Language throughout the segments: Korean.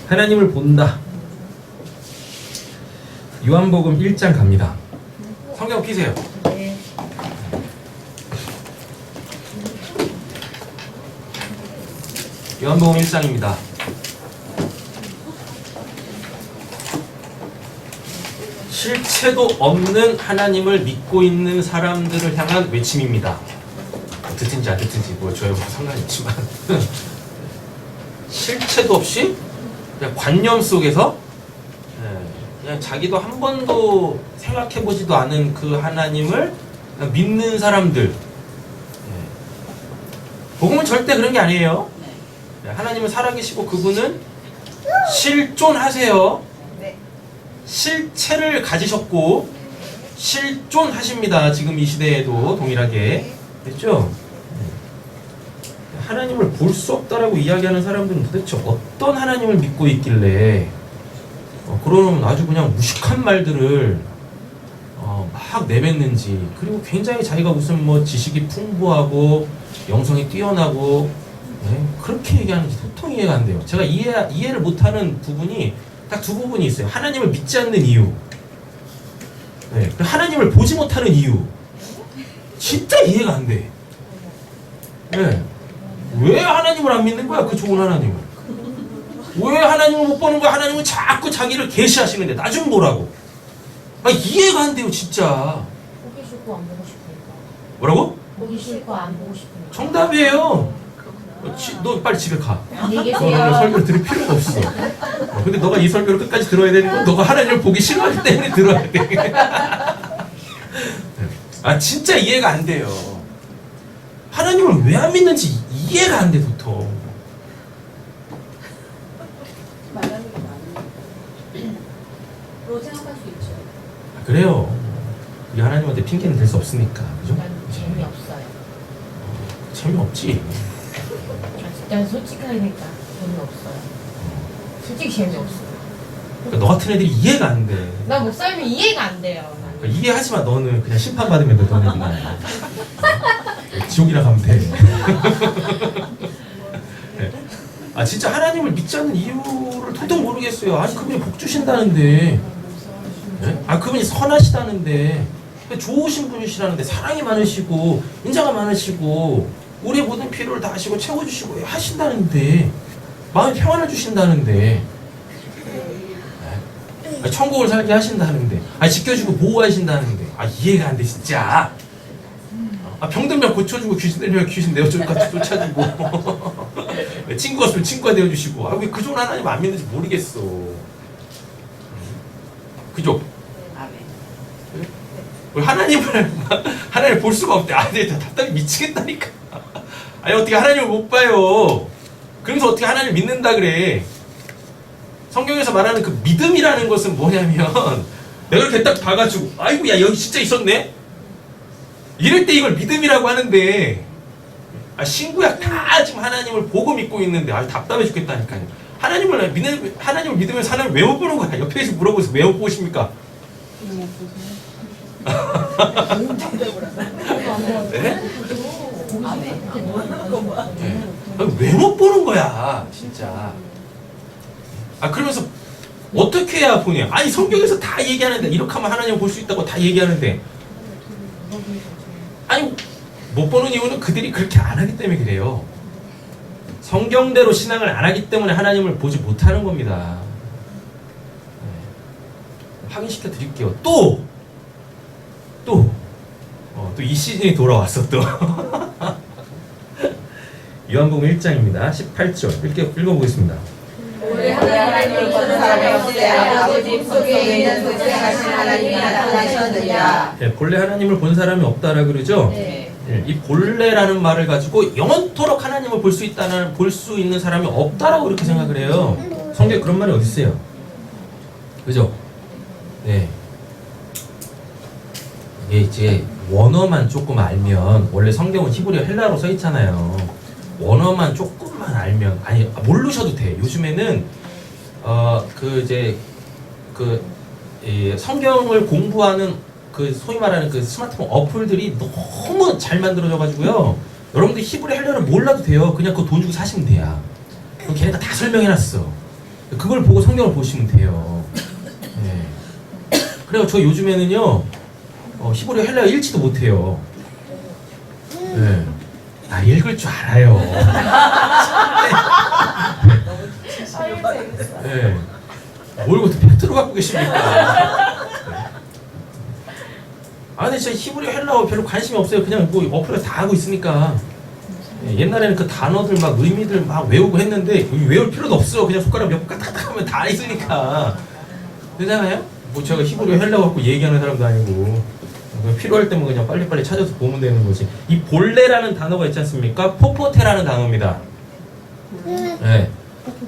하나님을 본다. 요한복음 1장 갑니다. 성경 피세요. 네. 요한복음 1장입니다. 실체도 없는 하나님을 믿고 있는 사람들을 향한 외침입니다. 듣든지 안 듣든지 뭐 저야 뭐 상관이 없지만 실체도 없이 그냥 관념 속에서 그냥 자기도 한 번도 생각해보지도 않은 그 하나님을 그냥 믿는 사람들. 복음은 절대 그런 게 아니에요. 하나님은 살아계시고 그분은 실존하세요. 실체를 가지셨고 실존하십니다. 지금 이 시대에도 동일하게. 됐죠? 하나님을 볼 수 없다라고 이야기하는 사람들은 도대체 어떤 하나님을 믿고 있길래 그런 아주 그냥 무식한 말들을 막 내뱉는지. 그리고 굉장히 자기가 무슨 뭐 지식이 풍부하고 영성이 뛰어나고 그렇게 얘기하는지 도통 이해가 안 돼요. 제가 이해를 못하는 부분이 딱 두 부분이 있어요. 하나님을 믿지 않는 이유, 하나님을 보지 못하는 이유. 진짜 이해가 안 돼. 왜 하나님을 안 믿는 거야? 그 좋은 하나님을. 왜 하나님을 못 보는 거야? 하나님은 자꾸 자기를 계시하시는데 나 좀 보라고. 이해가 안 돼요, 진짜. 보기 싫고 안 보고 싶으니까. 뭐라고? 보기 싫고 안 보고 싶으니까. 정답이에요. 너 빨리 집에 가. 안녕히 너는 계세요. 설교를 들을 필요가 없어. 근데 너가 이 설교를 끝까지 들어야 되는 건 너가 하나님을 보기 싫어하기 때문에 들어야 돼. 진짜 이해가 안 돼요. 하나님을 왜 안 믿는지 이해가 안 돼, 도통. 말하는 게 많은 로 생각할 수 있죠. 그래요. 우리 하나님한테 핑계는 될 수 없으니까. 그죠? 난 재미없어요. 재미없지. 진짜 솔직하니까 재미없어요. 솔직히 재미없어요. 그러니까 너 같은 애들이 이해가 안 돼. 나 목사님이 이해가 안 돼요. 그러니까 이해하지 마. 너는 그냥 심판받으면 돼. 너네들은. 지옥이나 가면 돼. 진짜 하나님을 믿지 않는 이유를 도통 모르겠어요. 그분이 복 주신다는데, 그분이 선하시다는데, 좋으신 분이시라는데, 사랑이 많으시고 인자가 많으시고 우리의 모든 필요를 다 하시고 채워주시고 하신다는데, 마음의 평안을 주신다는데, 천국을 살게 하신다는데, 지켜주고 보호하신다는데, 이해가 안 돼 진짜. 병들면 고쳐주고 귀신 들리면 귀신 쫓아주고 친구가 있으면 친구가 되어주시고 왜 그 좋은 하나님 안 믿는지 모르겠어. 그죠? 왜 하나님을 볼 수가 없대. 내가 답답해 미치겠다니까. 어떻게 하나님을 못 봐요. 그래서 어떻게 하나님을 믿는다 그래. 성경에서 말하는 그 믿음이라는 것은 뭐냐면 내가 이렇게 딱 봐가지고 아이고 야 여기 진짜 있었네? 이럴 때 이걸 믿음이라고 하는데 신구약 다 지금 하나님을 보고 믿고 있는데 답답해 죽겠다니까요. 하나님을 믿으면서 하나님을 왜 못 보는 거야? 옆에서 물어보세요. 왜 못 보십니까? 네? 왜 못 보는 거야 진짜. 그러면서 어떻게 해야 보냐? 성경에서 다 얘기하는데 이렇게 하면 하나님을 볼 수 있다고 다 얘기하는데 못 보는 이유는 그들이 그렇게 안 하기 때문에 그래요. 성경대로 신앙을 안 하기 때문에 하나님을 보지 못하는 겁니다. 확인시켜 드릴게요. 또 이 시즌이 돌아왔어 또. 요한복음 1장입니다. 18절 읽어보겠습니다. 우리 하나님을 보는 사람이 없으되 아버지 속에 있는 독생하신 하나님이 나타나셨느냐. 본래 하나님을 본 사람이 없다라고 그러죠? 네. 이 본래라는 말을 가지고 영원토록 하나님을 볼 수 있는 사람이 없다라고 이렇게 생각을 해요. 성경에 그런 말이 어디 있어요? 그죠? 네. 이게 이제 원어만 조금 알면, 원래 성경은 히브리어 헬라어로 써 있잖아요. 원어만 조금만 알면, 모르셔도 돼. 요즘에는 성경을 공부하는 소위 말하는 그 스마트폰 어플들이 너무 잘 만들어져 가지고요. 여러분들 히브리 헬라어를 몰라도 돼요. 그냥 그거 돈 주고 사시면 돼요. 걔네가 다 설명해놨어. 그걸 보고 성경을 보시면 돼요. 예. 그래요. 저 요즘에는요 히브리어 헬라어 읽지도 못해요. 예. 나 읽을 줄 알아요. 예. 뭘 그렇게 팩트로 갖고 계십니까? 근데 진짜 히브리어 헬라어 별로 관심이 없어요. 그냥 뭐 어플에 다 하고 있으니까. 예, 옛날에는 그 단어들 막 의미들 막 외우고 했는데 외울 필요도 없어. 그냥 손가락 몇 번 까딱까딱 하면 다 있으니까. 되잖아요? 뭐 제가 히브리어 헬라어 갖고 얘기하는 사람도 아니고 그냥 필요할 때면 그냥 빨리빨리 찾아서 보면 되는 거지. 이 본래라는 단어가 있지 않습니까? 포포테라는 단어입니다. 네.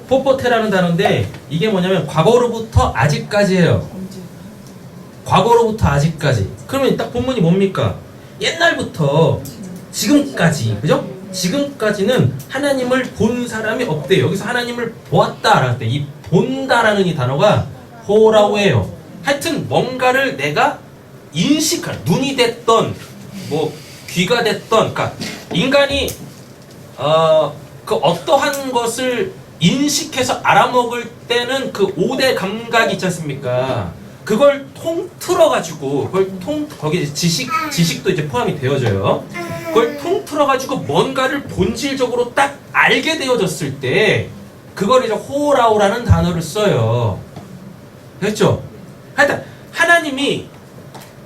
포포테라는 단어인데 이게 뭐냐면 과거로부터 아직까지예요. 과거로부터 아직까지. 그러면 딱 본문이 뭡니까? 옛날부터 지금까지, 그죠? 지금까지는 하나님을 본 사람이 없대요. 여기서 하나님을 보았다라는 때 이 본다라는 이 단어가 호라우예요. 하여튼 뭔가를 내가 인식할, 눈이 됐던 뭐 귀가 됐던, 그러니까 인간이 그 어떠한 것을 인식해서 알아먹을 때는 그 5대 감각이 있지 않습니까? 그걸 통틀어가지고, 거기 지식도 이제 포함이 되어져요. 그걸 통틀어가지고 뭔가를 본질적으로 딱 알게 되어졌을 때, 그걸 이제 호라우라는 단어를 써요. 됐죠? 하여튼, 하나님이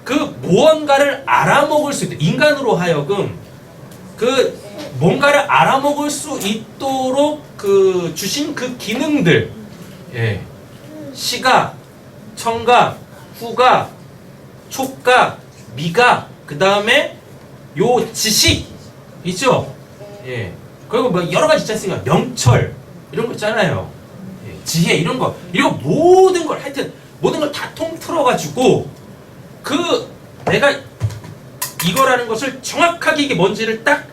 그 무언가를 알아먹을 수 있다. 인간으로 하여금, 그 뭔가를 알아먹을 수 있도록 그 주신 그 기능들, 예. 시각, 청각, 후각, 촉각, 미각, 그 다음에 요 지식 있죠? 예. 그리고 뭐 여러 가지 있지 않습니까? 명철 이런 거 있잖아요. 예. 지혜 이런 거 모든 걸 하여튼 모든 걸 다 통틀어가지고 그 내가 이거라는 것을 정확하게 이게 뭔지를 딱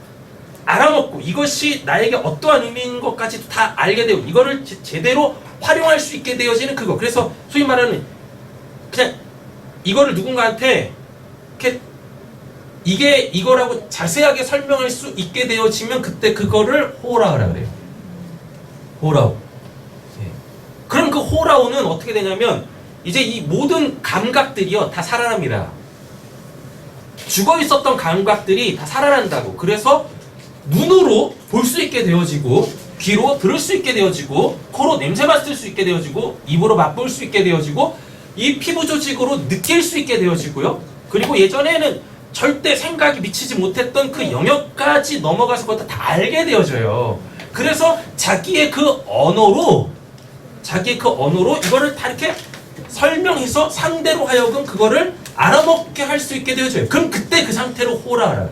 알아먹고 이것이 나에게 어떠한 의미인 것까지도 다 알게 되고 이거를 제대로 활용할 수 있게 되어지는 그거. 그래서 소위 말하는 그냥 이거를 누군가한테 이렇게 이게 이거라고 자세하게 설명할 수 있게 되어지면 그때 그거를 호라우라 그래요. 호라우. 예. 그럼 그 호라우는 어떻게 되냐면 이제 이 모든 감각들이요 다 살아납니다. 죽어 있었던 감각들이 다 살아난다고. 그래서 눈으로 볼 수 있게 되어지고 귀로 들을 수 있게 되어지고 코로 냄새 맡을 수 있게 되어지고 입으로 맛볼 수 있게 되어지고 이 피부 조직으로 느낄 수 있게 되어지고요. 그리고 예전에는 절대 생각이 미치지 못했던 그 영역까지 넘어가서 그것도 다 알게 되어져요. 그래서 자기의 그 언어로 이거를 다 이렇게 설명해서 상대로 하여금 그거를 알아먹게 할 수 있게 되어져요. 그럼 그때 그 상태로 호라라.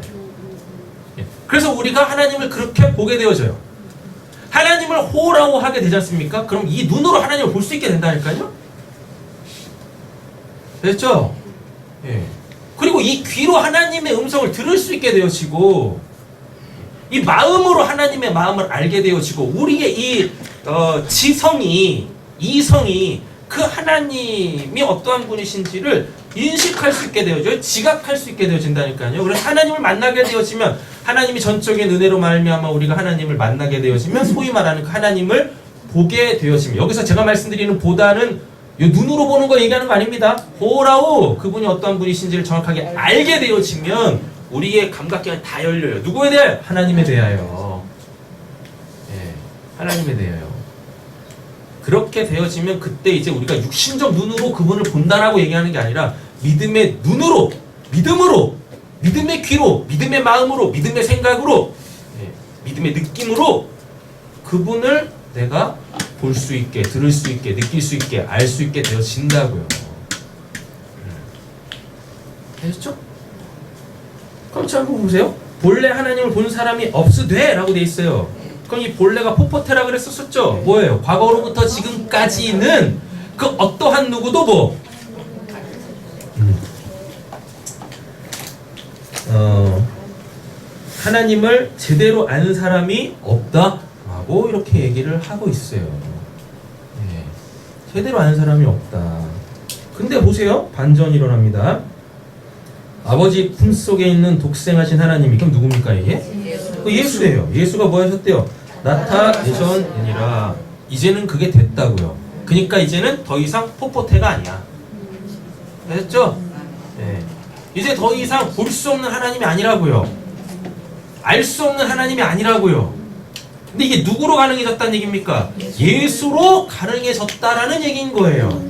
그래서 우리가 하나님을 그렇게 보게 되어져요. 하나님을 호라고 하게 되지 않습니까? 그럼 이 눈으로 하나님을 볼 수 있게 된다니까요? 됐죠? 예. 그리고 이 귀로 하나님의 음성을 들을 수 있게 되어지고 이 마음으로 하나님의 마음을 알게 되어지고 우리의 이 이성이 그 하나님이 어떠한 분이신지를 인식할 수 있게 되어져요. 지각할 수 있게 되어진다니까요. 그래서 하나님을 만나게 되어지면 하나님이 전적인 은혜로 말미암아 우리가 하나님을 만나게 되어지면 소위 말하는 그 하나님을 보게 되어지면 여기서 제가 말씀드리는 보다는 눈으로 보는 거 얘기하는 거 아닙니다. 호라우 그분이 어떠한 분이신지를 정확하게 알게 되어지면 우리의 감각기관이 다 열려요. 누구에 대하여? 하나님에 대하여. 예, 하나님에 대하여. 그렇게 되어지면 그때 이제 우리가 육신적 눈으로 그분을 본다라고 얘기하는 게 아니라 믿음의 눈으로, 믿음의 귀로, 믿음의 마음으로, 믿음의 생각으로, 예, 믿음의 느낌으로 그분을 내가 볼 수 있게, 들을 수 있게, 느낄 수 있게, 알 수 있게 되어진다고요. 되셨죠? 그럼 잘 보세요. 본래 하나님을 본 사람이 없으되 라고 돼 있어요. 그럼 이 본래가 포포테라 그랬었죠? 뭐예요? 과거로부터 지금까지는 그 어떠한 누구도 뭐 하나님을 제대로 아는 사람이 없다라고 이렇게 얘기를 하고 있어요. 네. 제대로 아는 사람이 없다. 근데 보세요. 반전이 일어납니다. 아버지 품속에 있는 독생하신 하나님이 그럼 누굽니까 이게? 예수예요. 예수가 뭐 하셨대요? 나타내셨느니라. 이제는 그게 됐다고요. 그러니까 이제는 더 이상 포포태가 아니야. 됐죠? 네. 이제 더 이상 볼 수 없는 하나님이 아니라고요. 알 수 없는 하나님이 아니라고요. 근데 이게 누구로 가능해졌다는 얘기입니까? 예수로 가능해졌다라는 얘기인 거예요.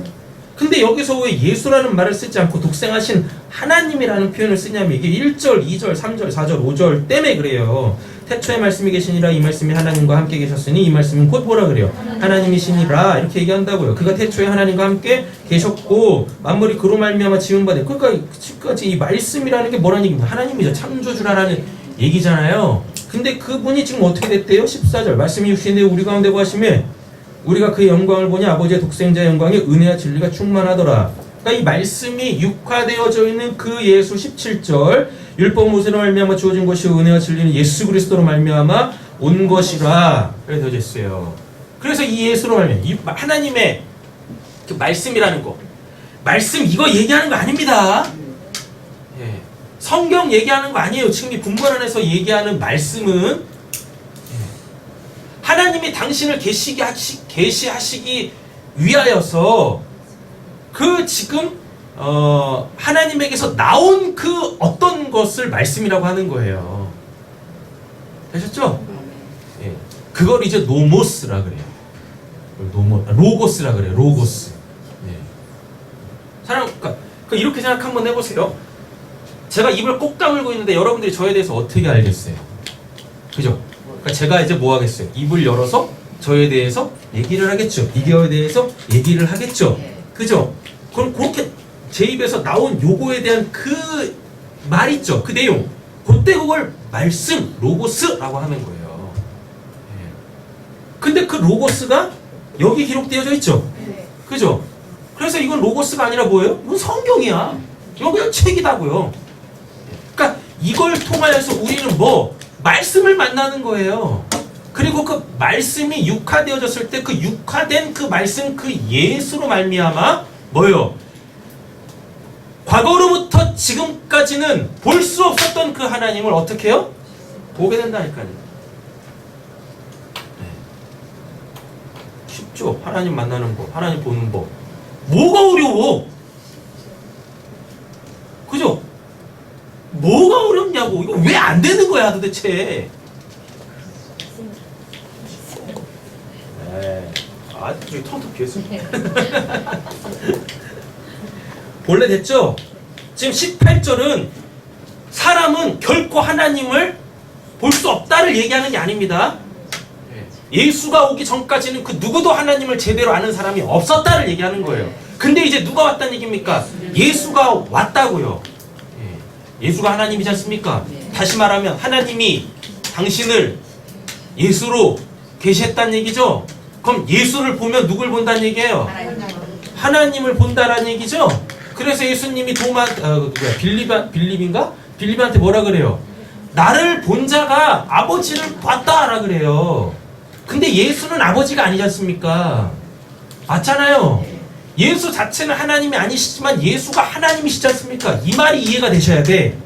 근데 여기서 왜 예수라는 말을 쓰지 않고 독생하신 하나님이라는 표현을 쓰냐면 이게 1절, 2절, 3절, 4절, 5절 때문에 그래요. 태초에 말씀이 계시니라 이 말씀이 하나님과 함께 계셨으니 이 말씀은 곧 뭐라 그래요? 하나님이시니라 이렇게 얘기한다고요. 그가 태초에 하나님과 함께 계셨고 만물이 그로 말미암아 지은 바되 그러니까 지금까지 이 말씀이라는 게 뭐라는 얘기입니까? 하나님이죠. 창조주라는 얘기잖아요. 근데 그분이 지금 어떻게 됐대요? 14절 말씀이 육신에 우리 가운데 거하시며 우리가 그의 영광을 보니 아버지의 독생자의 영광에 은혜와 진리가 충만하더라. 그러니까 이 말씀이 육화되어져 있는 그 예수 17절 율법 모세로 말미암아 주어진 것이 은혜와 진리는 예수 그리스도로 말미암아 온 것이라 그래 되어져 있어요. 그래서 이 예수로 말미암아 이 하나님의 그 말씀이라는 거 말씀 이거 얘기하는 거 아닙니다. 예. 성경 얘기하는 거 아니에요. 지금 이 본문 안에서 얘기하는 말씀은 하나님이 당신을 계시하시기 위하여서 그 지금 하나님에게서 나온 그 어떤 것을 말씀이라고 하는 거예요. 되셨죠? 예. 그걸 이제 노모스라 그래요. 로고스라 그래요. 로고스. 예. 그러니까 이렇게 생각 한번 해보세요. 제가 입을 꼭 다물고 있는데 여러분들이 저에 대해서 어떻게 알겠어요? 그죠? 그러니까 제가 이제 뭐 하겠어요? 입을 열어서 저에 대해서 얘기를 하겠죠. 이거에 대해서 얘기를 하겠죠. 그죠? 그럼 그렇게 제 입에서 나온 요거에 대한 그 말 있죠. 그 내용. 그때 그걸 말씀, 로고스라고 하는 거예요. 근데 그 로고스가 여기 기록되어져 있죠. 그죠? 그래서 이건 로고스가 아니라 뭐예요? 이건 성경이야. 이건 그냥 책이다고요. 그러니까 이걸 통하여서 우리는 뭐 말씀을 만나는 거예요. 그리고 그 말씀이 육화되어졌을 때 그 육화된 그 말씀 그 예수로 말미암아 뭐예요? 과거로부터 지금까지는 볼 수 없었던 그 하나님을 어떻게 해요? 보게 된다니까요. 쉽죠? 하나님 만나는 법, 하나님 보는 법. 뭐가 어려워? 그죠? 뭐가 어렵냐고. 이거 왜 안 되는 거야 도대체. 아, 저기 텅텅 비었습니다. 본래 됐죠? 지금 18절은 사람은 결코 하나님을 볼 수 없다를 얘기하는 게 아닙니다. 예수가 오기 전까지는 그 누구도 하나님을 제대로 아는 사람이 없었다를 얘기하는 거예요. 근데 이제 누가 왔다는 얘기입니까? 예수가 왔다고요. 예수가 하나님이지 않습니까? 다시 말하면 하나님이 당신을 예수로 계시했다는 얘기죠? 그럼 예수를 보면 누굴 본다는 얘기예요? 하나님을 본다라는 얘기죠? 그래서 예수님이 빌립인가? 뭐라 그래요? 나를 본 자가 아버지를 봤다라 그래요. 근데 예수는 아버지가 아니지 않습니까? 맞잖아요. 예수 자체는 하나님이 아니시지만 예수가 하나님이시지 않습니까? 이 말이 이해가 되셔야 돼.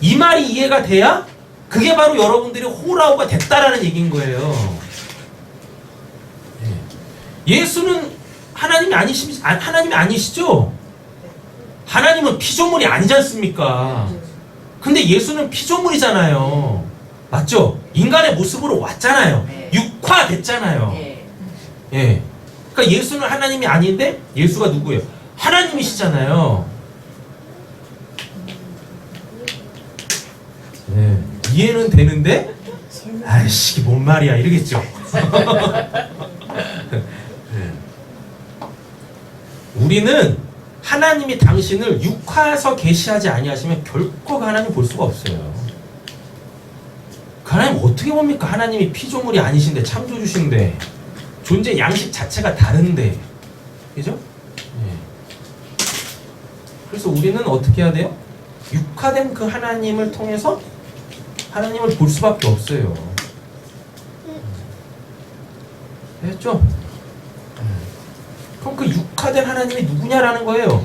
이 말이 이해가 돼야 그게 바로 여러분들이 호라우가 됐다라는 얘기인 거예요. 예수는 하나님이 아니시죠? 하나님은 피조물이 아니지 않습니까? 근데 예수는 피조물이잖아요. 맞죠? 인간의 모습으로 왔잖아요. 육화됐잖아요. 예. 그러니까 예수는 하나님이 아닌데 예수가 누구예요? 하나님이시잖아요. 네. 이해는 되는데 아이씨 이게 뭔 말이야 이러겠죠. 네. 우리는 하나님이 당신을 육화해서 계시하지 아니하시면 결코 그 하나님 볼 수가 없어요. 그 하나님 어떻게 봅니까? 하나님이 피조물이 아니신데 창조주신데 존재 양식 자체가 다른데, 그죠? 네. 그래서 우리는 어떻게 해야 돼요? 육화된 그 하나님을 통해서 하나님을 볼 수밖에 없어요. 됐죠? 그럼 그 육화된 하나님이 누구냐라는 거예요.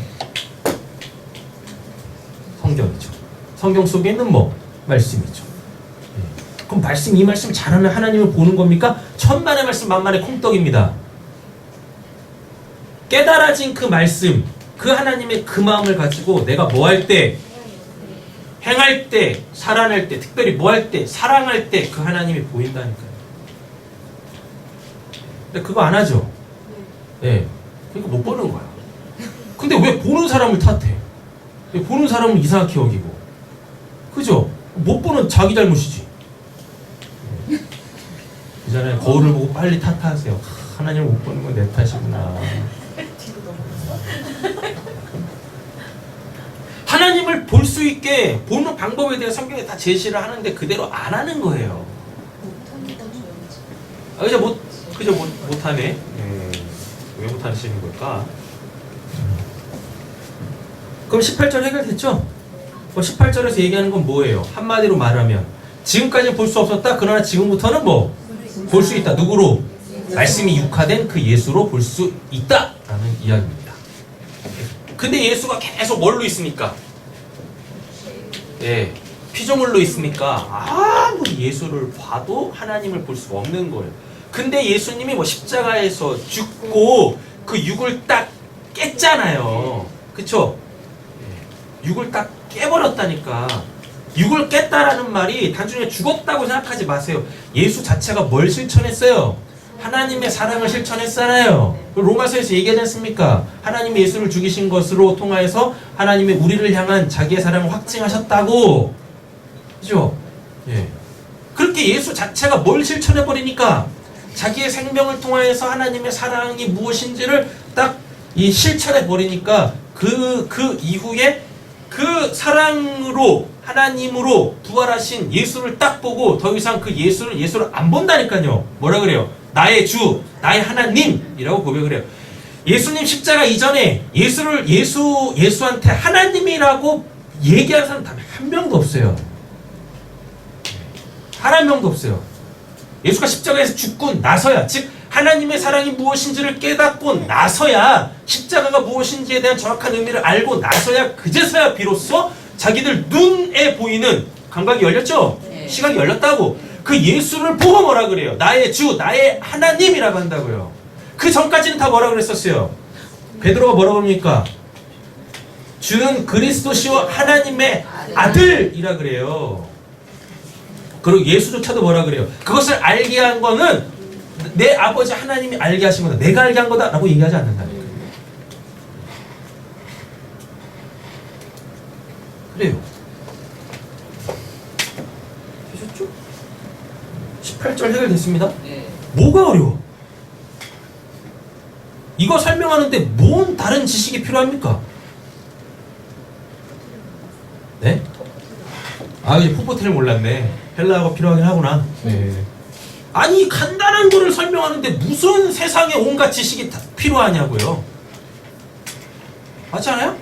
성경이죠. 성경 속에 있는 뭐? 말씀이죠. 그럼 이 말씀 잘하면 하나님을 보는 겁니까? 천만의 말씀 만만의 콩떡입니다. 깨달아진 그 말씀, 그 하나님의 그 마음을 가지고 내가 뭐 할 때, 행할 때, 살아낼 때, 특별히 뭐 할 때, 사랑할 때 그 하나님이 보인다니까요. 근데 그거 안 하죠. 예. 그러니까 못 보는 거야. 근데 왜 보는 사람을 탓해? 왜 보는 사람을 이상하게 여기고. 그죠? 못 보는 자기 잘못이지. 그잖아요. 거울을 보고 빨리 탓하세요. 하나님을 못 보는 건 내 탓이구나. 하나님을 볼 수 있게 보는 방법에 대해 성경에 다 제시를 하는데 그대로 안 하는 거예요. 아, 그저 못하네. 네. 왜 못하시는 걸까? 그럼 18절 해결됐죠? 18절에서 얘기하는 건 뭐예요? 한마디로 말하면 지금까지 볼 수 없었다. 그러나 지금부터는 뭐? 볼 수 있다. 누구로? 말씀이 육화된 그 예수로 볼 수 있다. 라는 이야기입니다. 근데 예수가 계속 뭘로 있습니까? 예, 피조물로 있으니까 아무리 예수를 봐도 하나님을 볼 수가 없는 거예요. 근데 예수님이 뭐 십자가에서 죽고 그 육을 딱 깼잖아요. 그쵸? 육을 딱 깨버렸다니까. 육을 깼다라는 말이 단순히 죽었다고 생각하지 마세요. 예수 자체가 뭘 실천했어요? 하나님의 사랑을 실천했잖아요. 로마서에서 얘기하지 않습니까? 하나님이 예수를 죽이신 것으로 통하여서 하나님의 우리를 향한 자기의 사랑을 확증하셨다고. 그죠? 예. 그렇게 예수 자체가 뭘 실천해버리니까 자기의 생명을 통하여서 하나님의 사랑이 무엇인지를 딱 이 실천해버리니까 그 이후에 그 사랑으로 하나님으로 부활하신 예수를 딱 보고 더 이상 그 예수를 안 본다니까요. 뭐라 그래요? 나의 주, 나의 하나님이라고 고백을 해요. 예수님 십자가 이전에 예수한테 하나님이라고 얘기한 사람 단 한 명도 없어요. 한 명도 없어요. 예수가 십자가에서 죽고 나서야, 즉 하나님의 사랑이 무엇인지를 깨닫고 나서야, 십자가가 무엇인지에 대한 정확한 의미를 알고 나서야, 그제서야 비로소 자기들 눈에 보이는 감각이 열렸죠? 네. 시각이 열렸다고. 그 예수를 보고 뭐라 그래요? 나의 주, 나의 하나님이라고 한다고요. 그 전까지는 다 뭐라 그랬었어요? 베드로가 뭐라고 합니까? 주는 그리스도시요 하나님의 아들이라 그래요. 그리고 예수조차도 뭐라 그래요? 그것을 알게 한 거는 내 아버지 하나님이 알게 하신 거다. 내가 알게 한 거다. 라고 얘기하지 않는다니까요. 그래요. 되셨죠? 18절 해결됐습니다. 네. 뭐가 어려워? 이거 설명하는데 뭔 다른 지식이 필요합니까? 네? 아, 이제 포포테를 몰랐네. 헬라어가 필요하긴 하구나. 네. 아니, 간단한 거를 설명하는데 무슨 세상에 온갖 지식이 다 필요하냐고요. 맞지 않아요?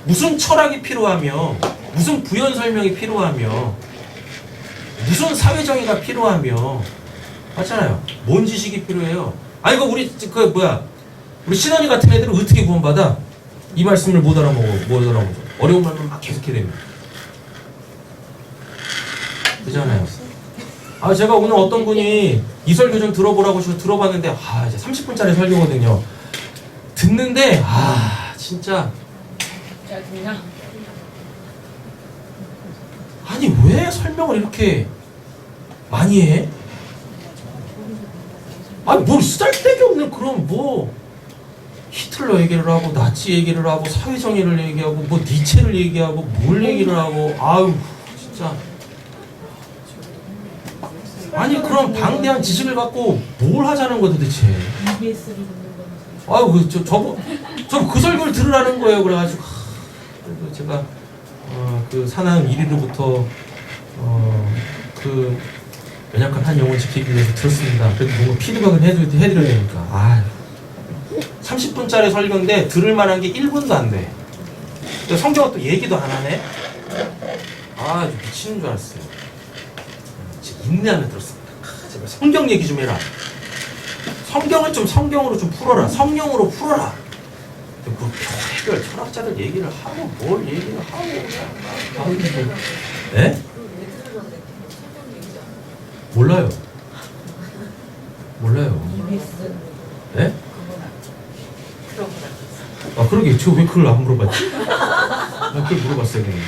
무슨 철학이 필요하며, 무슨 부연 설명이 필요하며, 무슨 사회정의가 필요하며, 맞잖아요. 뭔 지식이 필요해요? 아니, 이거 우리 신원이 같은 애들은 어떻게 구원받아? 이 말씀을 못 알아보죠. 어려운 말만 막 계속해야 됩니다. 그잖아요. 아, 제가 오늘 어떤 분이 이 설교 좀 들어보라고 해서 들어봤는데, 이제 30분짜리 설교거든요. 듣는데, 진짜. 아니, 왜 설명을 이렇게 많이 해? 아니, 뭘 쓰잘데기 없는 그런 히틀러 얘기를 하고, 나치 얘기를 하고, 사회정의를 얘기하고, 니체를 얘기하고, 뭘 얘기를 하고, 아유, 진짜. 아니, 그럼 방대한 지식을 갖고 뭘 하자는 거야 도대체? 아유, 저 그 설교를 들으라는 거예요. 그래가지고 그래도 제가 그 사나운 1위로부터 그 연약한 한 영혼 지키기 위해서 들었습니다. 그래도 뭔가 피드백을 해드려야 되니까. 30분짜리 설교인데 들을 만한 게 1분도 안 돼. 성경은 또 얘기도 안 하네. 미치는 줄 알았어요. 인내하며 들었습니다. 제발 성경 얘기 좀 해라. 성경을 좀 성경으로 좀 풀어라. 성령으로 풀어라. 해결 철학자들 얘기를 하고 뭘 얘기를 하고. 네? 몰라요. 네? 그러게 저 왜 그걸 안 물어봤지? 나 그걸 물어봤어야 되는데.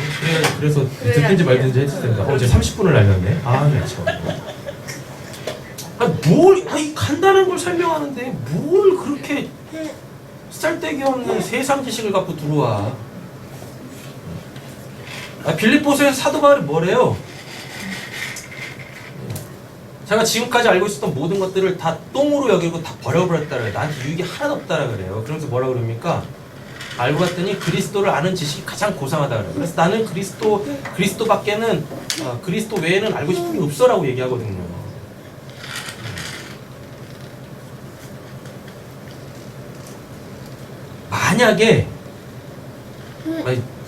그래서 듣든지 말든지 했을 텐데. 어제 30분을 날렸네. 아, 네, 참. 아니 간단한 걸 설명하는데 뭘 그렇게 쓸데기 없는 세상 지식을 갖고 들어와. 빌립보서에서 사도 바울이 뭐래요? 제가 지금까지 알고 있었던 모든 것들을 다 똥으로 여기고 다 버려버렸다 그래요. 나한테 유익이 하나도 없다 그래요. 그러면서 뭐라 그럽니까? 알고 봤더니 그리스도를 아는 지식이 가장 고상하다 그래요. 그래서 나는 그리스도밖에는 그리스도 외에는 알고 싶은 게 없어라고 얘기하거든요. 만약에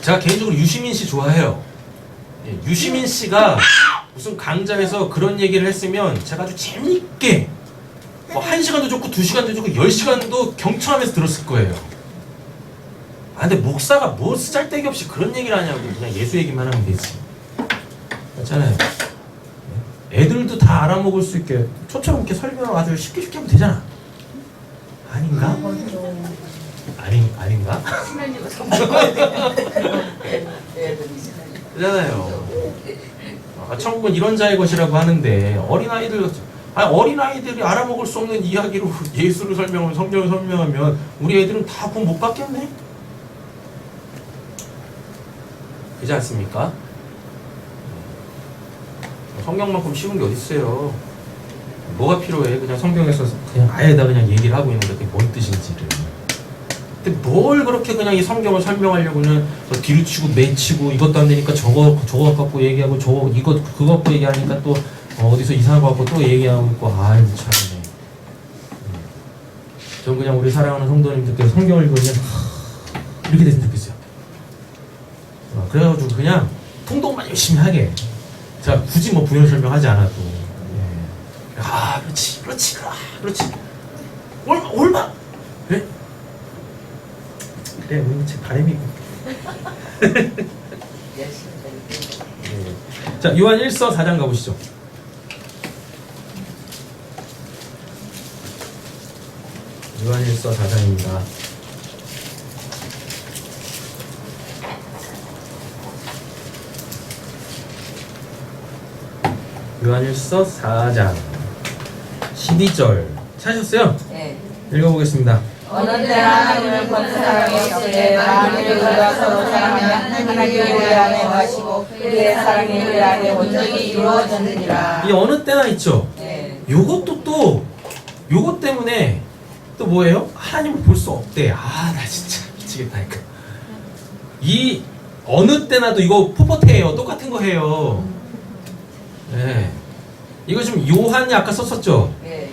제가 개인적으로 유시민 씨 좋아해요. 유시민 씨가 무슨 강좌에서 그런 얘기를 했으면 제가 아주 재밌게 뭐 1시간도 좋고 2시간도 좋고 10시간도 경청하면서 들었을 거예요. 근데 목사가 뭐 쓰잘데기 없이 그런 얘기를 하냐고. 그냥 예수 얘기만 하면 되지. 그렇잖아요. 애들도 다 알아먹을 수 있게 초처럼 이렇게 설명을 아주 쉽게 하면 되잖아. 아닌가? 아닌가? 그잖아요. 천국은 이런 자의 것이라고 하는데 어린아이들이 알아먹을 수 없는 이야기로 예수를 설명하면 성경을 설명하면 우리 애들은 다 구원 못 받겠네? 그렇지 않습니까? 성경만큼 쉬운 게 어딨어요. 뭐가 필요해? 그냥 성경에서 그냥 아예다 그냥 얘기를 하고 있는데 그게 뭔 뜻인지를. 근데 뭘 그렇게 그냥 이 성경을 설명하려고 그냥 뒤로 치고 매치고 이것도 안 되니까 저거 갖고 얘기하고 그거 갖고 얘기하니까 또 어디서 이상한 거 갖고 또 얘기하고 있고 아유 참네. 전 그냥 우리 사랑하는 성도님들께서 성경을 읽으면 이렇게 됐으면 좋겠어요. 그래가지고 그냥 통독만 열심히 하게. 제가 굳이 뭐 부연 설명하지 않아도. 그렇지. 얼마? 그래? 그래, 우리 제 바람이고. 자, 요한 1서 4장 가보시죠. 요한 1서 4장입니다. 요한 1서 4장 12절 찾으셨어요? 네. 읽어보겠습니다. 어느 때나 하나님을 보는 사람이 없으되 만일 우리가 서로 사랑하면 하나님이 우리 안에 거하시고 그의 사랑이 우리 안에 온전히 이루어졌느니라. 이 어느 때나 있죠? 네. 요것 때문에 또 뭐예요? 하나님을 볼 수 없대. 나 진짜 미치겠다니까. 이 어느 때나도 이거 포포테예요. 똑같은 거 해요. 네. 이거 지금 요한이 아까 썼었죠? 네.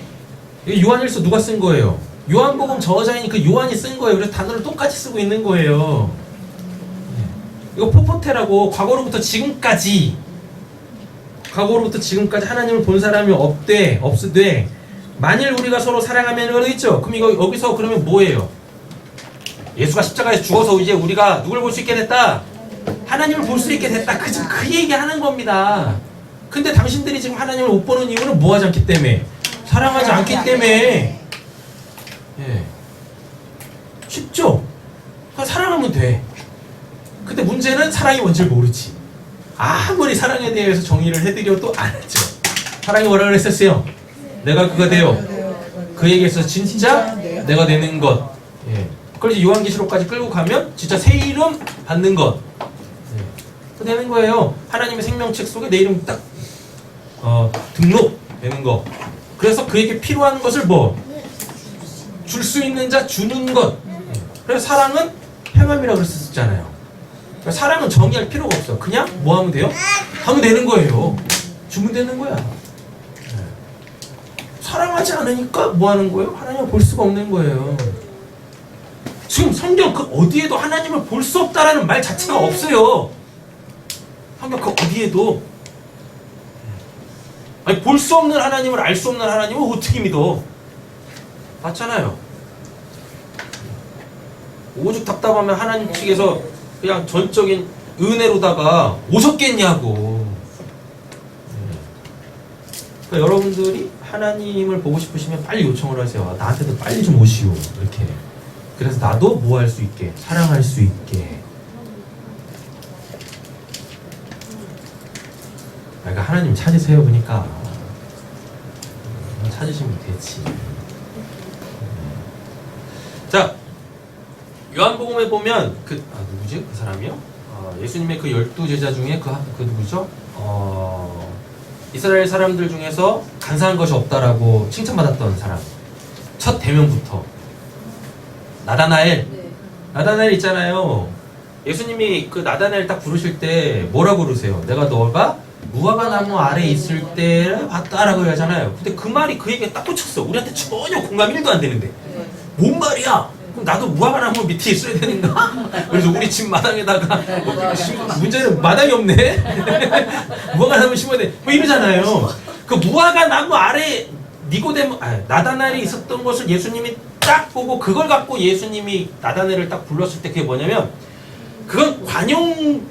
이거 요한일서 누가 쓴 거예요? 요한복음 저자인 그 요한이 쓴 거예요. 그래서 단어를 똑같이 쓰고 있는 거예요. 네. 이거 포포테라고 과거로부터 지금까지 하나님을 본 사람이 없으되 만일 우리가 서로 사랑하면 그러겠죠? 그럼 이거 여기서 그러면 뭐예요? 예수가 십자가에서 죽어서 이제 우리가 누굴 볼 수 있게 됐다? 하나님을 볼 수 있게 됐다. 그 얘기 하는 겁니다. 근데 당신들이 지금 하나님을 못 보는 이유는 뭐 하지 않기 때문에? 사랑하지 않기 때문에. 예. 쉽죠? 사랑하면 돼. 근데 문제는 사랑이 뭔지 모르지. 아무리 사랑에 대해서 정의를 해드려도 안 하죠. 사랑이 뭐라 그랬었어요? 내가 그가 되어 그에게서 진짜 내가 되는 것. 예. 그걸 이제 요한계시록까지 끌고 가면 진짜 새 이름 받는 것. 예. 되는 거예요. 하나님의 생명책 속에 내 이름 딱 등록되는 거. 그래서 그에게 필요한 것을 줄 수 있는 자 주는 것. 그래서 사랑은 행함이라고 그랬었잖아요. 그러니까 사랑은 정의할 필요가 없어. 그냥 뭐 하면 돼요? 하면 되는 거예요. 주면 되는 거야. 사랑하지 않으니까 뭐 하는 거예요? 하나님을 볼 수가 없는 거예요. 지금 성경 그 어디에도 하나님을 볼 수 없다라는 말 자체가 없어요. 성경 그 어디에도. 아니, 볼 수 없는 하나님을 알 수 없는 하나님을 어떻게 믿어? 맞잖아요. 오죽 답답하면 하나님 측에서 그냥 전적인 은혜로다가 오셨겠냐고. 그러니까 여러분들이 하나님을 보고 싶으시면 빨리 요청을 하세요. 나한테도 빨리 좀 오시오. 이렇게. 그래서 나도 뭐 할 수 있게? 사랑할 수 있게. 그러니까 하나님 찾으세요 보니까 찾으시면 되지. 자, 요한복음에 보면 누구지? 그 사람이요? 예수님의 그 12제자 중에 그 누구죠? 이스라엘 사람들 중에서 간사한 것이 없다라고 칭찬받았던 사람. 첫 대면부터 나다나엘. 나다나엘 있잖아요. 예수님이 그 나다나엘 딱 부르실 때 뭐라고 부르세요? 내가 너가 무화과 나무 아래 있을 때 봤다라고 하잖아요. 근데 그 말이 그 얘기가 딱 꽂혔어. 우리한테 전혀 공감 1도 안 되는데. 뭔 말이야? 그럼 나도 무화과 나무 밑에 있어야 되는가? 그래서 우리 집 마당에다가 문제는 마당이 없네. 무화과 나무 심어야 돼. 뭐 이러잖아요. 그 무화과 나무 아래 나다나엘이 있었던 것을 예수님이 딱 보고 그걸 갖고 예수님이 나다나엘을 딱 불렀을 때 그게 뭐냐면 그건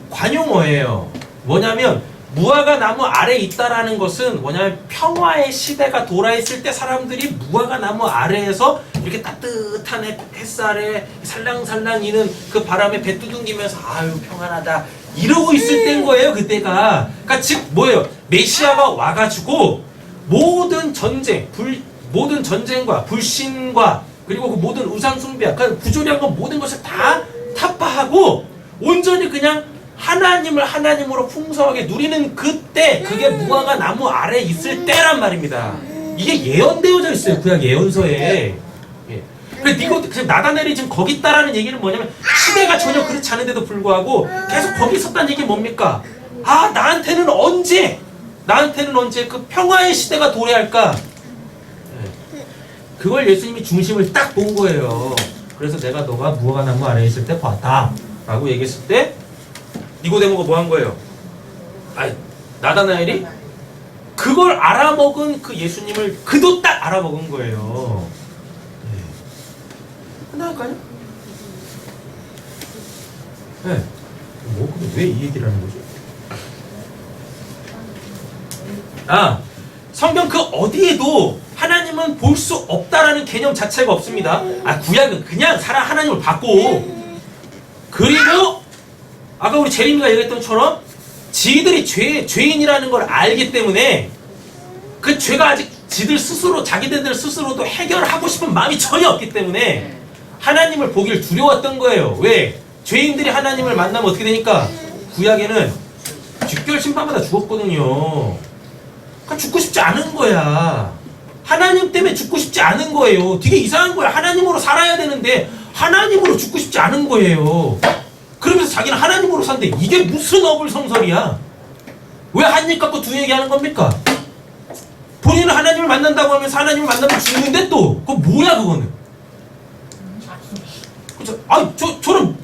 관용어예요. 뭐냐면 무화과 나무 아래 있다라는 것은 뭐냐면 평화의 시대가 돌아있을 때 사람들이 무화과 나무 아래에서 이렇게 따뜻한 햇살에 살랑살랑 이는 그 바람에 배 두둥기면서 아유 평안하다 이러고 있을 때인 거예요. 그때가. 그러니까 즉 뭐예요? 메시아가 와가지고 모든 전쟁과 불신과 그리고 그 모든 우상 숭배, 그 부조리한 건 모든 것을 다 타파하고 온전히 그냥 하나님을 하나님으로 풍성하게 누리는 그때, 그게 무화과 나무 아래에 있을 때란 말입니다. 이게 예언되어져 있어요. 구약 예언서에. 예. 지금 나다나엘이 지금 거기 있다라는 얘기는 뭐냐면 시대가 전혀 그렇지 않은데도 불구하고 계속 거기 있었다는 얘기는 뭡니까? 나한테는 언제 그 평화의 시대가 도래할까? 예. 그걸 예수님이 중심을 딱 본 거예요. 그래서 내가 너가 무화과 나무 아래에 있을 때 봤다 라고 얘기했을 때 니고데모가 뭐 한 거예요? 나다나엘이 그걸 알아먹은 그 예수님을 그도 딱 알아먹은 거예요. 끝나갈까요? 네. 근데 왜 이 얘기를 하는 거지? 성경 그 어디에도 하나님은 볼 수 없다라는 개념 자체가 없습니다. 구약은 그냥 하나님을 받고 그리고 아까 우리 제림이가 얘기했던 것처럼 지들이 죄인이라는 걸 알기 때문에 그 죄가 아직 자기들 스스로도 해결하고 싶은 마음이 전혀 없기 때문에 하나님을 보길 두려웠던 거예요. 왜? 죄인들이 하나님을 만나면 어떻게 되니까? 구약에는 직결 심판마다 죽었거든요. 그러니까 죽고 싶지 않은 거야. 하나님 때문에 죽고 싶지 않은 거예요. 되게 이상한 거야. 하나님으로 살아야 되는데 하나님으로 죽고 싶지 않은 거예요. 그러면서 자기는 하나님으로 산대. 이게 무슨 어불성설이야? 왜 한 입 갖고 두 얘기하는 겁니까? 본인은 하나님을 만난다고 하면서 하나님을 만나면 죽는데 또 그거 뭐야 그거는? 그렇죠? 저는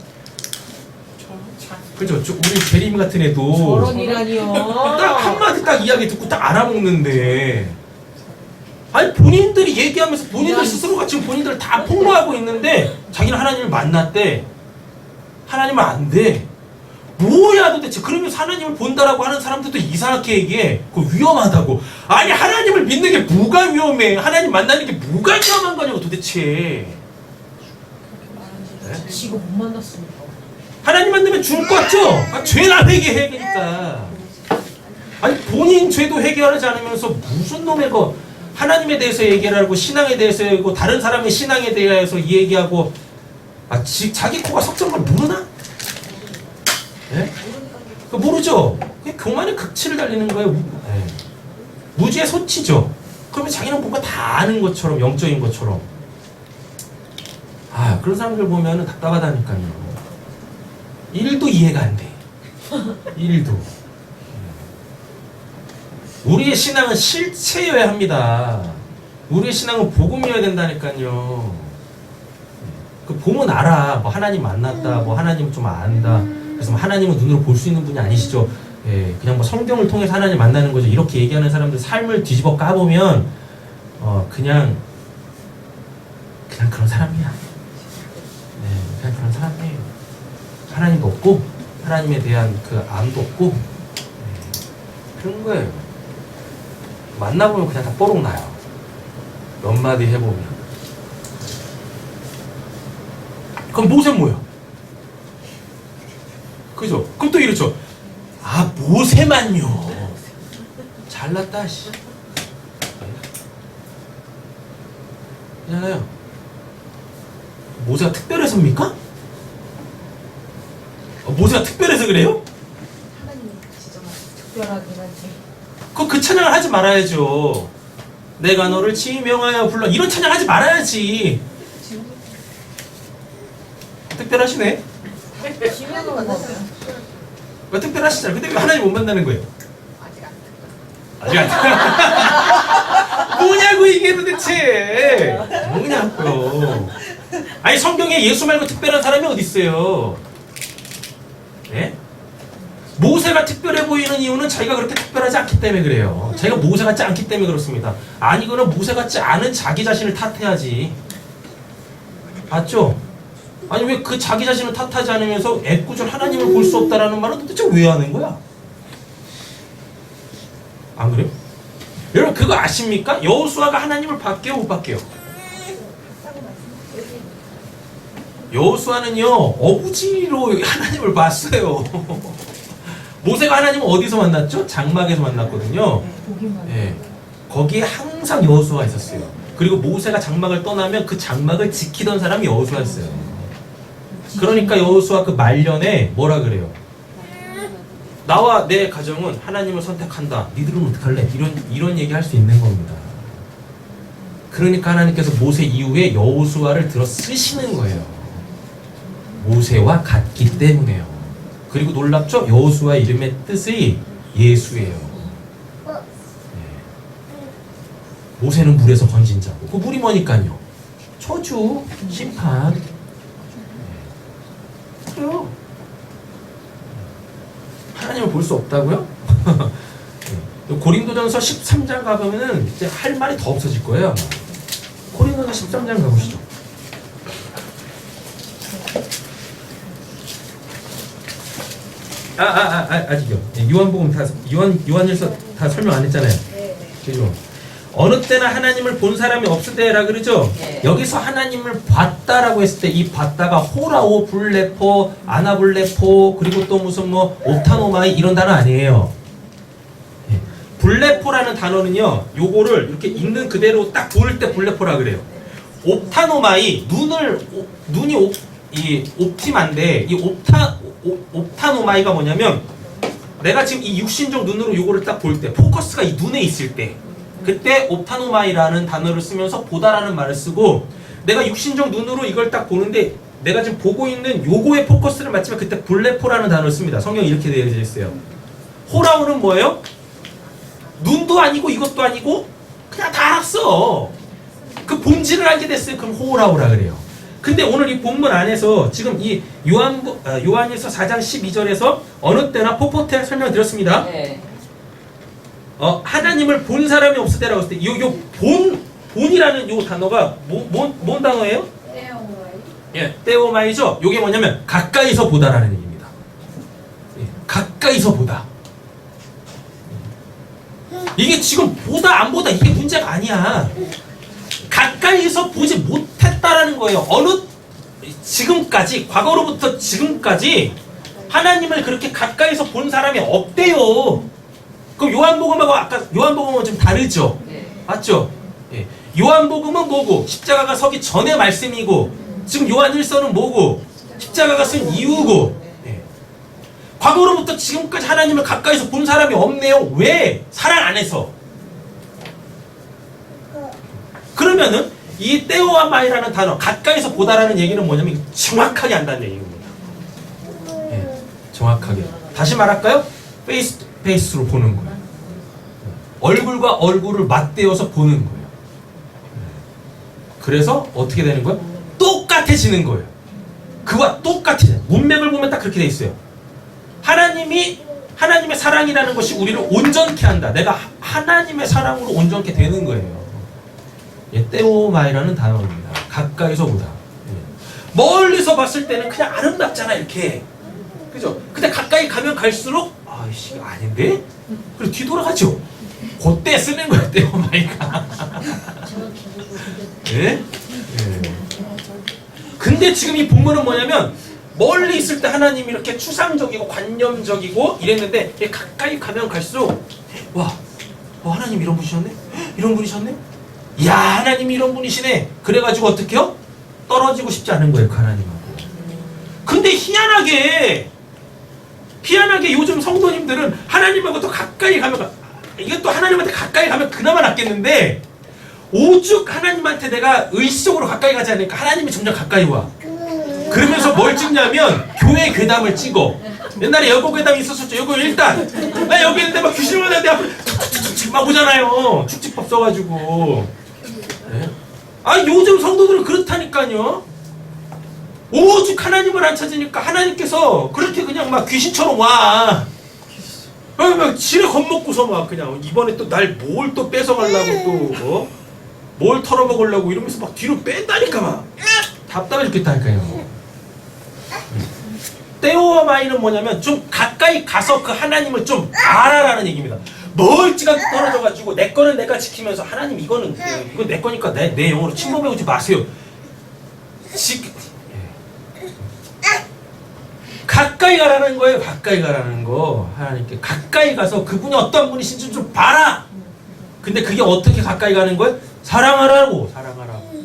그렇죠. 우리 제림 같은 애도 저런이라니요. 딱 한마디 딱 이야기 듣고 딱 알아먹는데 본인들이 얘기하면서 본인들 스스로가 지금 본인들 다 폭로하고 있는데 자기는 하나님을 만났대. 하나님은 안 돼. 뭐야 도대체. 그러면서 하나님을 본다라고 하는 사람들도 이상하게 얘기해. 그거 위험하다고. 하나님을 믿는 게 뭐가 위험해. 하나님 만나는 게 뭐가 위험한 거냐고 도대체. 네? 지금 못 만났으니까. 하나님 만나면 죽을 것 같죠? 죄나 회개해. 그러니까 본인 죄도 해결하지 않으면서 무슨 놈의 하나님에 대해서 얘기를 하고 신앙에 대해서 얘기하고 다른 사람의 신앙에 대해서 얘기하고 자기 코가 석정을 모르나? 네? 모르죠? 그게 교만의 극치를 달리는 거예요. 네. 무지의 소치죠. 그러면 자기는 뭔가 다 아는 것처럼, 영적인 것처럼. 그런 사람들 보면 답답하다니까요. 1도 이해가 안 돼. 1도. 우리의 신앙은 실체여야 합니다. 우리의 신앙은 복음이어야 된다니까요. 보면 알아. 하나님 만났다. 하나님 좀 안다. 그래서 하나님은 눈으로 볼 수 있는 분이 아니시죠. 그냥 성경을 통해서 하나님 만나는 거죠. 이렇게 얘기하는 사람들 삶을 뒤집어 까보면 그냥 그런 사람이야. 그냥 그런 사람이에요. 하나님도 없고 하나님에 대한 그 암도 없고 그런 거예요. 만나보면 그냥 다 뽀록 나요. 몇 마디 해보면. 그럼 모세는 뭐야? 그죠? 그럼 또 이렇죠. 아, 모세만요. 잘났다, 씨. 그잖아요. 모세가 특별해서입니까? 모세가 특별해서 그래요? 하나님이 지정하신 특별하긴 하지. 그 찬양을 하지 말아야죠. 내가 너를 지명하여 불러. 이런 찬양 하지 말아야지. 특별하시네. 지명은 만나면 왜 특별하시잖아요. 근데 왜 하나님 못 만나는 거예요? 아직 안 아직 안 뭐냐고 이게 도대체. 뭐냐고요. 아니 성경에 예수 말고 특별한 사람이 어디 있어요? 예? 모세가 특별해 보이는 이유는 자기가 그렇게 특별하지 않기 때문에 그래요. 자기가 모세 같지 않기 때문에 그렇습니다. 아니거나 모세 같지 않은 자기 자신을 탓해야지. 맞죠? 아니 왜 그 자기 자신을 탓하지 않으면서 애꿎은 하나님을 볼 수 없다라는 말은 도대체 왜 하는 거야? 안 그래요? 여러분 그거 아십니까? 여호수아가 하나님을 봤게요 못 봤게요? 여호수아는요 어부지로 하나님을 봤어요. 모세가 하나님을 어디서 만났죠? 장막에서 만났거든요. 보기만. 예, 거기에 항상 여호수아가 있었어요. 그리고 모세가 장막을 떠나면 그 장막을 지키던 사람이 여호수아였어요. 그러니까 여호수아 그 말년에 뭐라 그래요? 나와 내 가정은 하나님을 선택한다. 니들은 어떡할래? 이런 얘기 할 수 있는 겁니다. 그러니까 하나님께서 모세 이후에 여호수아를 들어 쓰시는 거예요. 모세와 같기 때문에요. 그리고 놀랍죠? 여호수아 이름의 뜻이 예수예요. 모세는 물에서 건진 자고 그 물이 뭐니까요? 저주, 심판. 그래요. 하나님을 볼 수 없다고요? 고린도전서 13장 가보면은 이제 할 말이 더 없어질 거예요. 고린도전서 13장 가보시죠. 아직요. 요한복음 다 요한일서 다 설명 안 했잖아요. 그죠? 어느 때나 하나님을 본 사람이 없을 때라 그러죠. 네. 여기서 하나님을 봤다라고 했을 때 이 봤다가 호라오, 불레포, 아나불레포 그리고 또 무슨 뭐 옵타노마이 이런 단어 아니에요. 예. 불레포라는 단어는요. 요거를 이렇게 있는 그대로 딱 보일 때 불레포라 그래요. 옵타노마이 눈이 이 옵티마인데 이 옵타노마이가 뭐냐면 내가 지금 이 육신적 눈으로 요거를 딱 볼 때 포커스가 이 눈에 있을 때 그때 옵타노마이라는 단어를 쓰면서 보다라는 말을 쓰고 내가 육신적 눈으로 이걸 딱 보는데 내가 지금 보고 있는 요거에 포커스를 맞추면 그때 불레포라는 단어를 씁니다. 성경이 이렇게 되어 있어요. 호라오는 뭐예요? 눈도 아니고 이것도 아니고 그냥 다 알았어. 그 본질을 알게 됐어요. 그럼 호라오라 그래요. 근데 오늘 이 본문 안에서 지금 이 요한일서 4장 12절에서 어느 때나 포포테 설명드렸습니다. 네. 하나님을 본 사람이 없을 때라고 했을 때 본이라는 요 단어가 뭔 단어예요? 예, 떼오마이죠. 요게 뭐냐면 가까이서 보다라는 얘기입니다. 예, 가까이서 보다. 이게 지금 보다 안 보다 이게 문제가 아니야. 가까이서 보지 못했다라는 거예요. 지금까지 과거로부터 지금까지 하나님을 그렇게 가까이서 본 사람이 없대요. 그럼 요한복음하고 아까 요한복음은 좀 다르죠? 네. 맞죠? 예. 요한복음은 뭐고 십자가가 서기 전의 말씀이고 지금 요한일서는 뭐고 십자가가 쓴 이유고 예. 과거로부터 지금까지 하나님을 가까이서 본 사람이 없네요. 왜? 사랑 안에서. 그러면은 이 떼오아마이라는 단어 가까이서 보다라는 얘기는 뭐냐면 정확하게 한다는 얘기입니다. 예. 정확하게. 다시 말할까요? 페이스 투 페이스로 보는 거예요. 얼굴과 얼굴을 맞대어서 보는 거예요. 그래서 어떻게 되는 거예요? 똑같아지는 거예요. 그와 똑같아져요. 문맥을 보면 딱 그렇게 돼 있어요. 하나님의 사랑이라는 것이 우리를 온전케 한다. 내가 하나님의 사랑으로 온전케 되는 거예요. 예, 떼오마이라는 단어입니다. 가까이서 보다. 예. 멀리서 봤을 때는 그냥 아름답잖아 이렇게. 그죠? 근데 가까이 가면 갈수록 아이씨 아닌데? 그래서 뒤돌아가죠. 그때 쓰는 거예요 떼오마이가. 예? 예. 근데 지금 이 본문은 뭐냐면 멀리 있을 때 하나님이 이렇게 추상적이고 관념적이고 이랬는데 가까이 가면 갈수록 와, 하나님 이런 분이셨네? 이런 분이셨네? 이야, 하나님이 이런 분이시네. 그래가지고 어떻게 해요? 떨어지고 싶지 않은 거예요, 그 하나님하고. 근데 희한하게 요즘 성도님들은 하나님하고 더 가까이 가면, 이게 또 하나님한테 가까이 가면 그나마 낫겠는데, 오죽 하나님한테 내가 의식적으로 가까이 가지 않으니까 하나님이 점점 가까이 와. 그러면서 뭘 찍냐면 교회 괴담을 찍어. 옛날에 여고 괴담이 있었었죠. 여고 일단 나 여기 있는데 막 귀신을 만나 내 앞에 툭툭툭툭 막 오잖아요. 축지법 써가지고. 네? 아, 요즘 성도들은 그렇다니까요. 오죽 하나님을 안 찾으니까 하나님께서 그렇게 그냥 막 귀신처럼 와. 막 지레 겁먹고서 막 그냥 이번에 또 날 뭘 또 뺏어가려고 또 뭘 털어먹으려고 이러면서 막 뒤로 뺀다니까 막 답답해 죽겠다니까요. 떼오마이는 뭐냐면 좀 가까이 가서 그 하나님을 좀 알아라는 얘기입니다. 멀찌감치 떨어져가지고 내 거는 내가 지키면서 하나님 이건 내 거니까 내 영으로 침범해오지 마세요. 가까이 가라는 거예요. 가까이 가라는 거. 하나님께 가까이 가서 그분이 어떤 분이신지 좀 봐라. 근데 그게 어떻게 가까이 가는 거예요? 사랑하라고. 사랑하라고.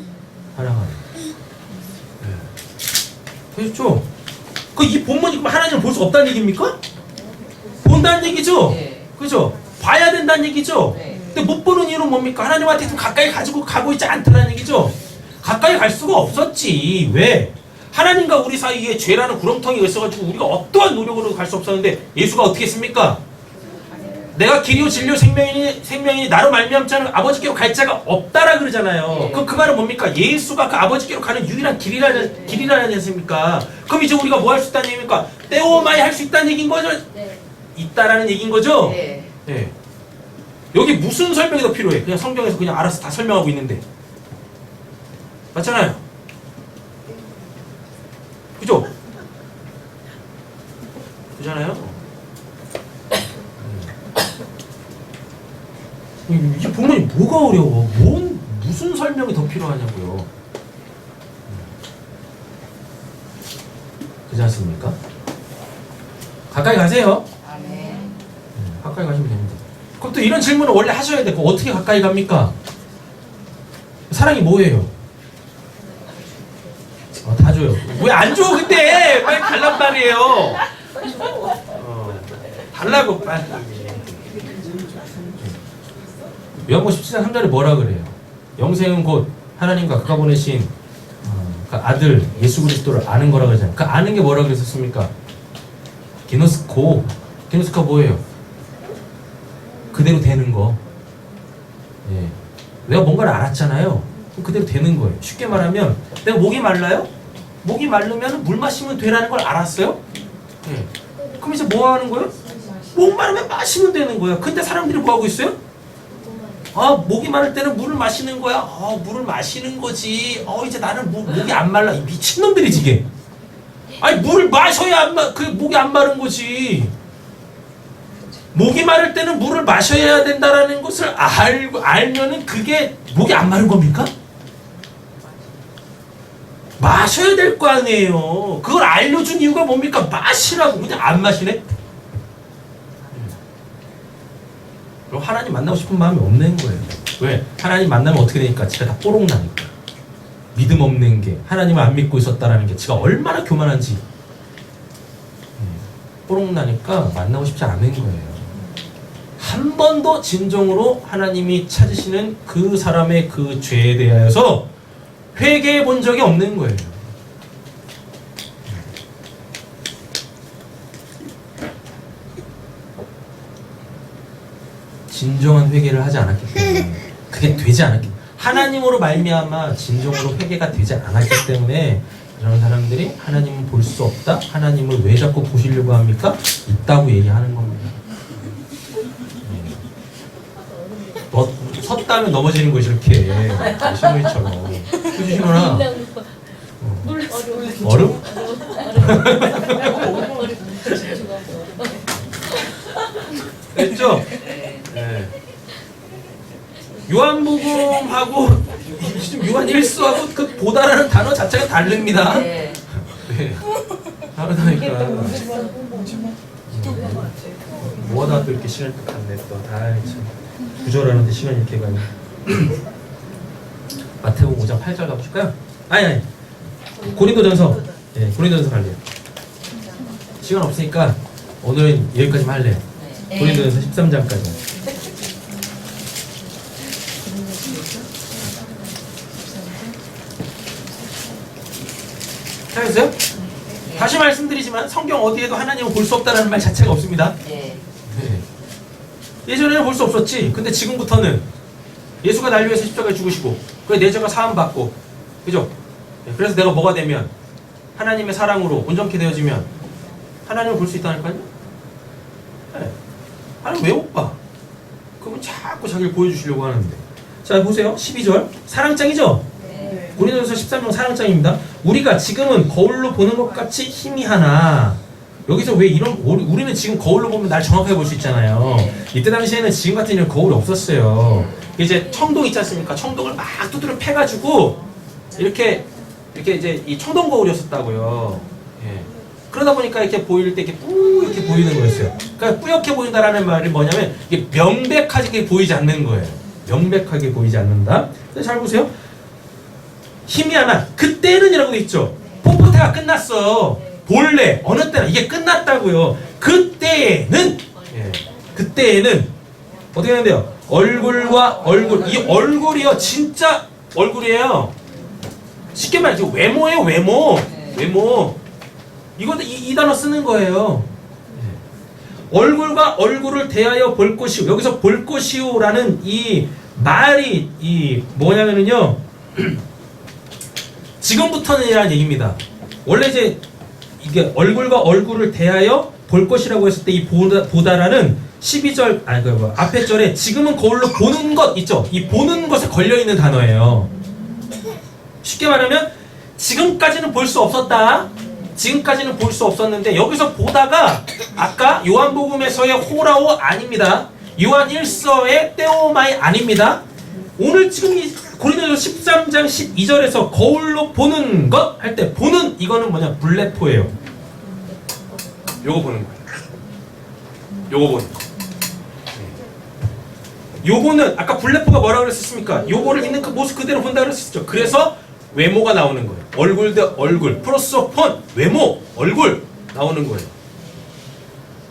그렇죠? 이 본문이 그럼 하나님을 볼 수 없다는 얘기입니까? 본다는 얘기죠? 네. 그죠? 봐야 된다는 얘기죠? 네. 근데 못 보는 이유는 뭡니까? 하나님한테 좀 가까이 가고 있지 않다는 얘기죠? 가까이 갈 수가 없었지. 왜? 하나님과 우리 사이에 죄라는 구렁텅이가 있어가지고 우리가 어떠한 노력으로 갈 수 없었는데 예수가 어떻게 했습니까? 내가 길이요 진리요 생명이니 나로 말미암지 않은 아버지께로 갈 자가 없다라 그러잖아요. 네. 그 말은 뭡니까? 예수가 그 아버지께로 가는 유일한 길이라는 얘기입니까? 그럼 이제 우리가 뭐 할 수 있다는 얘기입니까? 떼오마이 할 수 있다는 얘기인 거죠? 네. 있다라는 얘기인 거죠? 네. 네. 여기 무슨 설명이 더 필요해? 그냥 성경에서 그냥 알아서 다 설명하고 있는데. 맞잖아요. 그죠? 그잖아요. 이 본문이 뭐가 어려워? 무슨 설명이 더 필요하냐고요. 그렇지 않습니까? 가까이 가세요. 아멘. 가까이 가시면 됩니다. 그럼 또 이런 질문을 원래 하셔야 돼. 그럼 어떻게 가까이 갑니까? 사랑이 뭐예요? 다 줘요. 왜 안 줘? 근데 빨리 달란 말이에요. 달라고 빨리. 요한복음 17장 3절에 뭐라 그래요? 영생은 곧 하나님과 그가 보내신 그 아들 예수 그리스도를 아는 거라 그러잖아요. 그 아는 게 뭐라 그랬었습니까? 기노스코가 뭐예요? 그대로 되는 거. 예. 내가 뭔가를 알았잖아요. 그럼 그대로 되는 거예요. 쉽게 말하면 내가 목이 말라요? 목이 마르면 물 마시면 되라는 걸 알았어요? 예. 그럼 이제 뭐 하는 거예요? 목 마르면 마시면 되는 거예요. 근데 사람들이 뭐 하고 있어요? 목이 마를 때는 물을 마시는 거야. 물을 마시는 거지. 이제 나는 목이 안 말라. 이 미친놈들이지 이게. 아니 물을 마셔야 목이 안 마른 거지. 목이 마를 때는 물을 마셔야 된다라는 것을 알면은 그게 목이 안 마른 겁니까? 마셔야 될 거 아니에요. 그걸 알려준 이유가 뭡니까? 마시라고. 그냥 안 마시네? 그럼 하나님 만나고 싶은 마음이 없는 거예요. 왜? 하나님 만나면 어떻게 되니까? 지가 다 뽀록 나니까. 믿음 없는 게, 하나님을 안 믿고 있었다라는 게 지가 얼마나 교만한지 뽀록 나니까 만나고 싶지 않은 거예요. 한 번도 진정으로 하나님이 찾으시는 그 사람의 그 죄에 대하여서 회개해 본 적이 없는 거예요. 진정한 회개를 하지 않았기 때문에 그게 되지 않았기 때문에 하나님으로 말미암아 진정으로 회개가 되지 않았기 때문에 그런 사람들이 하나님을 볼 수 없다? 하나님을 왜 자꾸 보시려고 합니까? 있다고 얘기하는 겁니다. 섰다면 넘어지는 거지 이렇게 신우이처럼. 그치 신우나? 얼음? 됐죠? 네. 요한복음하고 지금 요한 1서하고 그 보다라는 단어 자체가 다릅니다. 네. 네. 다르다니까. 뭐하다 또 이렇게 시간이 또 갔네 또. 참. 구절하는데 시간이 이렇게 가네. 마태복음 5장 8절 가보실까요? 아니. 고린도전서. 네, 고린도전서 갈래요. 시간 없으니까 오늘은 여기까지만 할래요. 네. 고린도전서 13장까지. 찾으세요? 다시 말씀드리지만 성경 어디에도 하나님을 볼 수 없다는 말 자체가 없습니다. 네. 네. 예전에는 볼 수 없었지. 근데 지금부터는 예수가 날 위해서 십자가에 죽으시고 그래 내 죄가 사함받고 그죠? 네. 그래서 내가 뭐가 되면 하나님의 사랑으로 온전케 되어지면 하나님을 볼 수 있다니까요. 네. 하나님 왜 못 봐? 그분 자꾸 자기를 보여주시려고 하는데. 자 보세요. 12절 사랑장이죠? 네. 고린도전서 13장 사랑장입니다. 우리가 지금은 거울로 보는 것 같이 희미하나 여기서 왜 이런 우리는 지금 거울로 보면 날 정확하게 볼 수 있잖아요. 이때 당시에는 지금 같은 이런 거울이 없었어요. 이제 청동 있지 않습니까? 청동을 막 두드려 패가지고 이렇게 이제 이 청동 거울이었었다고요. 예. 그러다 보니까 이렇게 보일 때 이렇게 이렇게 보이는 거였어요. 그러니까 뿌옇게 보인다라는 말이 뭐냐면 이게 명백하게 보이지 않는 거예요. 명백하게 보이지 않는다. 근데 잘 보세요. 희미하나 그때는이라고 돼 있죠. 폭포태가 끝났어. 본래 어느 때나 이게 끝났다고요. 그때에는 그때에는 어떻게 하는데요? 얼굴과 얼굴 이 얼굴이요 진짜 얼굴이에요. 쉽게 말해서 외모예요. 외모 이것도 이 단어 쓰는 거예요. 얼굴과 얼굴을 대하여 볼 것이오. 여기서 볼 것이오라는 이 말이 이 뭐냐면은요 지금부터는이라는 얘기입니다. 원래 이제 이게 얼굴과 얼굴을 대하여 볼 것이라고 했을 때 이 보다라는 12절 아니 그 앞에 절에 지금은 거울로 보는 것 있죠. 이 보는 것에 걸려 있는 단어예요. 쉽게 말하면 지금까지는 볼 수 없었다. 지금까지는 볼 수 없었는데 여기서 보다가 아까 요한복음에서의 호라오 아닙니다. 요한 1서의 떼오마이 아닙니다. 오늘 지금 이 고린도전서 13장 12절에서 거울로 보는 것 할 때 보는 이거는 뭐냐 블레포예요. 요거 보는 거예요. 요거 보는 거. 요거는 아까 블레포가 뭐라고 그랬었습니까? 요거를 있는 그 모습 그대로 본다 그랬었죠. 그래서 외모가 나오는 거예요. 얼굴 대 얼굴 프로소폰 외모 얼굴 나오는 거예요.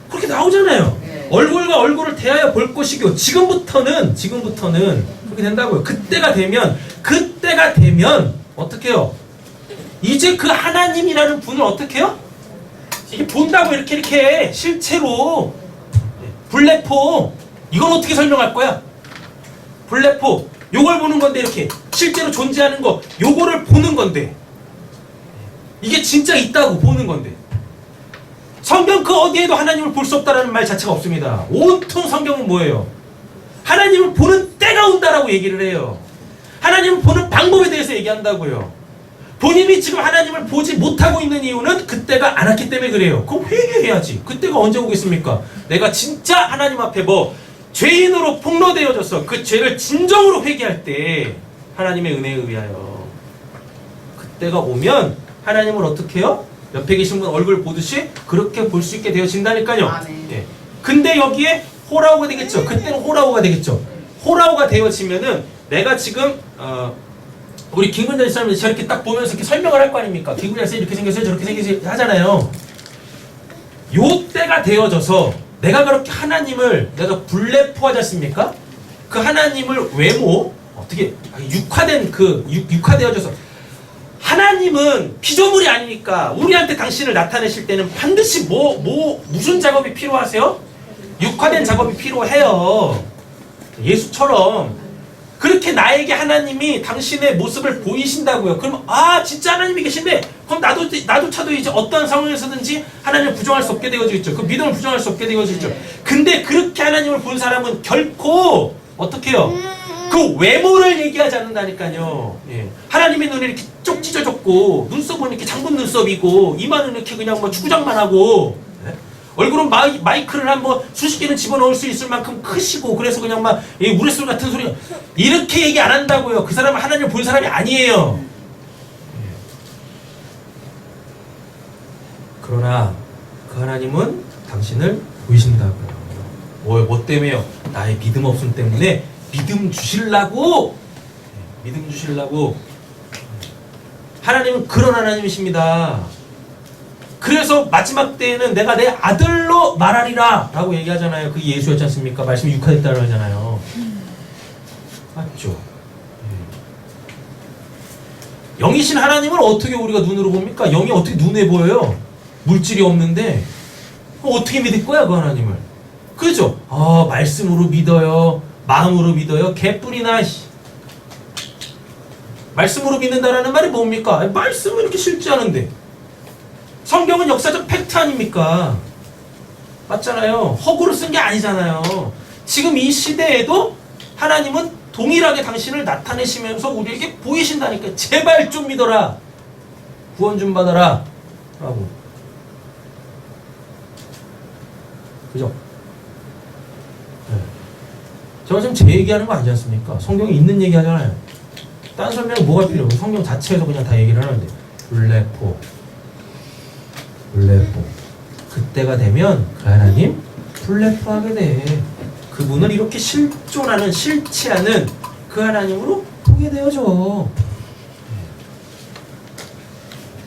그렇게 나오잖아요. 얼굴과 얼굴을 대하여 볼 것이고 지금부터는 그렇게 된다고요. 그때가 되면 어떻게 해요? 이제 그 하나님이라는 분을 어떻게 해요? 이게 본다고 이렇게 실제로 블레포 이건 어떻게 설명할 거야? 블레포 요걸 보는 건데 이렇게 실제로 존재하는 거 요거를 보는 건데 이게 진짜 있다고 보는 건데 성경 그 어디에도 하나님을 볼 수 없다라는 말 자체가 없습니다. 온통 성경은 뭐예요? 하나님을 보는 때가 온다라고 얘기를 해요. 하나님을 보는 방법에 대해서 얘기한다고요. 본인이 지금 하나님을 보지 못하고 있는 이유는 그때가 안 왔기 때문에 그래요. 그럼 회개해야지. 그때가 언제 오겠습니까? 내가 진짜 하나님 앞에 죄인으로 폭로되어져서 그 죄를 진정으로 회개할 때 하나님의 은혜에 의하여 그때가 오면 하나님을 어떻게 해요? 옆에 계신 분 얼굴 보듯이 그렇게 볼 수 있게 되어진다니까요. 예. 근데 여기에 호라오가 되겠죠. 그때는 호라오가 되겠죠. 호라오가 되어지면은 내가 지금 우리 김근자 사람이 저렇게 딱 보면서 이렇게 설명을 할 거 아닙니까? 김근자 쌤 이렇게 생겼어요, 저렇게 생겼어요 하잖아요. 요 때가 되어져서 내가 그렇게 하나님을 내가 블레포하지 않습니까? 그 하나님을 외모 어떻게 육화되어져서 하나님은 피조물이 아니니까 우리한테 당신을 나타내실 때는 반드시 무슨 작업이 필요하세요? 육화된 작업이 필요해요. 예수처럼 그렇게 나에게 하나님이 당신의 모습을 보이신다고요. 그럼 진짜 하나님이 계신데 그럼 나조차도 이제 어떤 상황에서든지 하나님을 부정할 수 없게 되어지겠죠. 그 믿음을 부정할 수 없게 되어지겠죠. 근데 그렇게 하나님을 본 사람은 결코 어떻게 해요? 그 외모를 얘기하지 않는다니까요. 예. 하나님의 눈이 이렇게 쪽 찢어졌고 눈썹은 이렇게 장군 눈썹이고 이마는 이렇게 그냥 축구장만 하고 얼굴은 마이크를 한 뭐 수십 개는 집어넣을 수 있을 만큼 크시고 그래서 그냥 막 우레솔 같은 소리 이렇게 얘기 안 한다고요. 그 사람은 하나님을 본 사람이 아니에요. 그러나 그 하나님은 당신을 보이신다고요. 뭐 때문에요? 나의 믿음 없음 때문에 믿음 주실라고. 믿음 주실라고. 하나님은 그런 하나님이십니다. 그래서 마지막 때에는 내가 내 아들로 말하리라 라고 얘기하잖아요. 그게 예수였지 않습니까? 말씀이 육화됐다고 하잖아요. 맞죠? 영이신 하나님을 어떻게 우리가 눈으로 봅니까? 영이 어떻게 눈에 보여요? 물질이 없는데 어떻게 믿을 거야 그 하나님을? 그죠? 말씀으로 믿어요. 마음으로 믿어요. 개뿔이나. 말씀으로 믿는다라는 말이 뭡니까? 말씀은 이렇게 실제하는데 성경은 역사적 팩트 아닙니까? 맞잖아요. 허구로 쓴 게 아니잖아요. 지금 이 시대에도 하나님은 동일하게 당신을 나타내시면서 우리에게 보이신다니까. 제발 좀 믿어라. 구원 좀 받아라. 라고. 그죠? 네. 제가 지금 제 얘기하는 거 아니지 않습니까? 성경에 있는 얘기 하잖아요. 딴 설명은 뭐가 필요해요? 성경 자체에서 그냥 다 얘기를 하는데. 블레포. 그때가 되면 그 하나님 블레포하게 돼. 그분을 이렇게 실존하는, 실체하는 그 하나님으로 보게 되어져.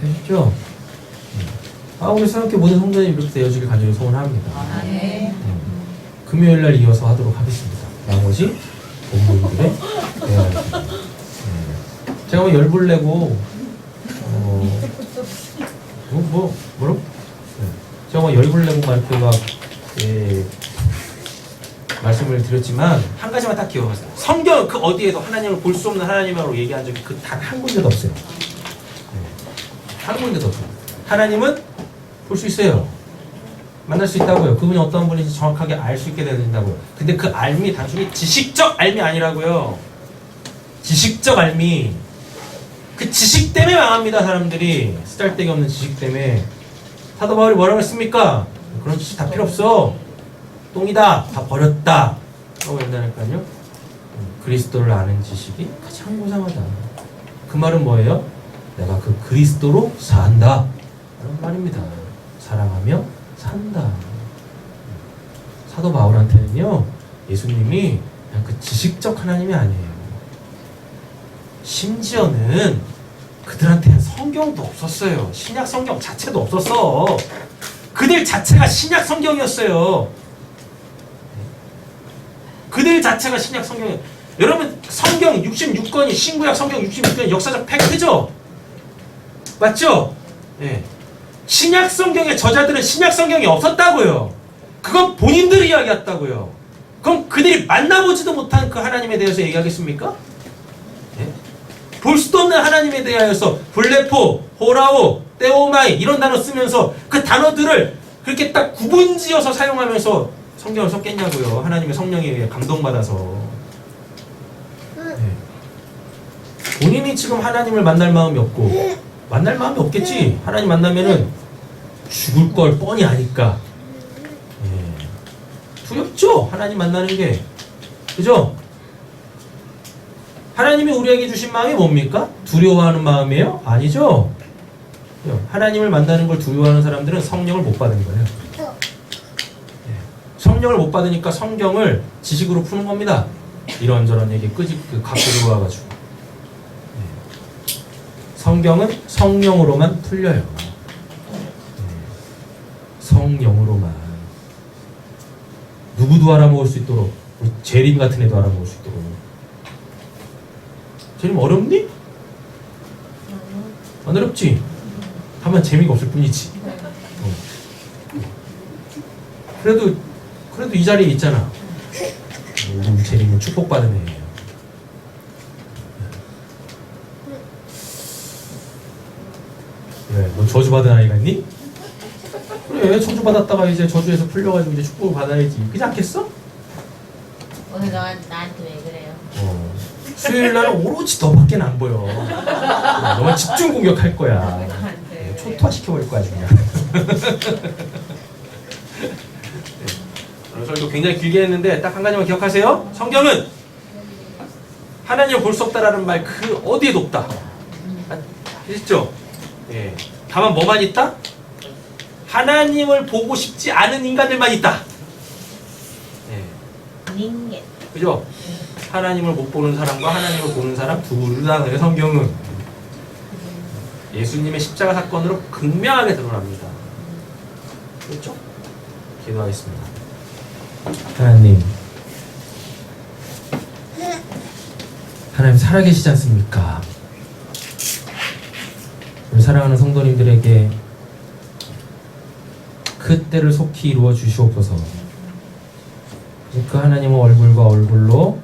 되셨죠? 우리 사랑교회 모든 성도님 이렇게 되어지길 간절히 소원합니다. 금요일날 이어서 하도록 하겠습니다. 나머지 본부들의 대화입니다. 제가 뭐 열불 내고 뭐라고? 제가 뭐 열불 내고 막 이렇게 막 말씀을 드렸지만 한 가지만 딱 기억하세요. 성경 그 어디에도 하나님을 볼 수 없는 하나님으로 얘기한 적이 그 단 한 군데도 없어요. 한 군데도 없어요. 하나님은 볼 수 있어요. 만날 수 있다고요. 그분이 어떤 분인지 정확하게 알 수 있게 된다고요. 근데 그 알미 단순히 지식적 알미 아니라고요. 지식적 알미. 그 지식 때문에 망합니다. 사람들이. 쓰잘데기 없는 지식 때문에. 사도 바울이 뭐라고 했습니까? 그런 지식 다 필요 없어. 똥이다. 다 버렸다. 라고 한다니까요. 그리스도를 아는 지식이 가장 고상하다. 그 말은 뭐예요? 내가 그 그리스도로 산다. 라는 말입니다. 사랑하며 산다. 사도 바울한테는요, 예수님이 그냥 그 지식적 하나님이 아니에요. 심지어는 그들한테는 성경도 없었어요. 신약 성경 자체도 없었어. 그들 자체가 신약 성경이었어요. 그들 자체가 신약 성경이에요. 여러분, 성경 66권이, 신구약 성경 66권이 역사적 팩트죠? 맞죠? 네. 신약 성경의 저자들은 신약 성경이 없었다고요. 그건 본인들이 이야기했다고요. 그럼 그들이 만나보지도 못한 그 하나님에 대해서 얘기하겠습니까? 네? 볼 수도 없는 하나님에 대하여서 블레포, 호라오, 떼오마이 이런 단어 쓰면서 그 단어들을 그렇게 딱 구분지어서 사용하면서 성경을 썼겠냐고요. 하나님의 성령에 의해 감동받아서. 네. 본인이 지금 하나님을 만날 마음이 없고 만날 마음이 없겠지. 하나님 만나면은 죽을 걸 뻔히 아니까. 예. 두렵죠? 하나님 만나는 게. 그죠? 하나님이 우리에게 주신 마음이 뭡니까? 두려워하는 마음이에요? 아니죠? 하나님을 만나는 걸 두려워하는 사람들은 성령을 못 받은 거예요. 예. 성령을 못 받으니까 성경을 지식으로 푸는 겁니다. 이런저런 얘기 갖고 들어와가지고. 성경은 성령으로만 풀려요. 성령으로만. 누구도 알아먹을 수 있도록. 재림 같은 애도 알아먹을 수 있도록. 재림 어렵니? 안 어렵지? 다만 재미가 없을 뿐이지. 그래도 이 자리에 있잖아. 우리 재림은 축복받은 애예요. 그래, 너 저주받은 아이가 있니? 그래, 저주받았다가 이제 저주에서 풀려가지고 이제 축복을 받아야지. 그렇지 않겠어? 오늘 나한테 왜 그래요? 수요일날은 오로지 너밖에 안 보여. 너만 집중 공격할 거야. 나한테 초토화시켜버릴 거야, 그냥. 설교 굉장히 길게 했는데 딱 한 가지만 기억하세요. 성경은 하나님을 볼 수 없다라는 말 그 어디에도 없다. 아시죠? 예. 다만 뭐만 있다? 하나님을 보고 싶지 않은 인간들만 있다. 예. 닌겐. 그죠? 하나님을 못 보는 사람과 하나님을 보는 사람 둘다 그래요. 성경은 예수님의 십자가 사건으로 극명하게 드러납니다. 그렇죠? 기도하겠습니다. 하나님, 하나님 살아계시지 않습니까? 우리 사랑하는 성도님들에게 그 때를 속히 이루어 주시옵소서. 그 하나님의 얼굴과 얼굴로